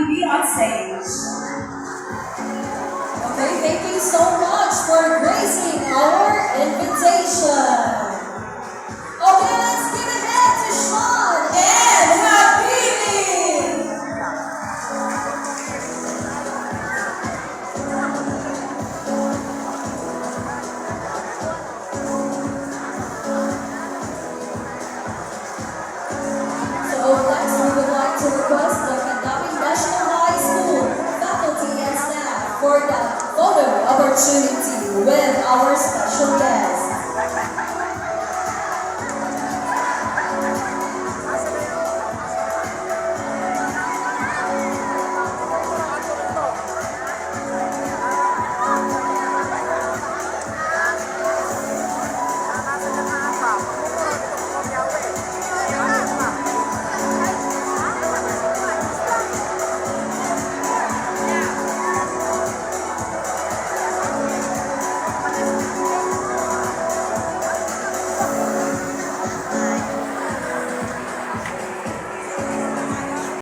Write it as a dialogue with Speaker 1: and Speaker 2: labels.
Speaker 1: be on stage.
Speaker 2: Okay, thank you so much for gracing our invitation. Okay, let's give it head to Sean and Habibi. So next, we would like to request the Candami National High School faculty and staff for the photo opportunity with our special guest.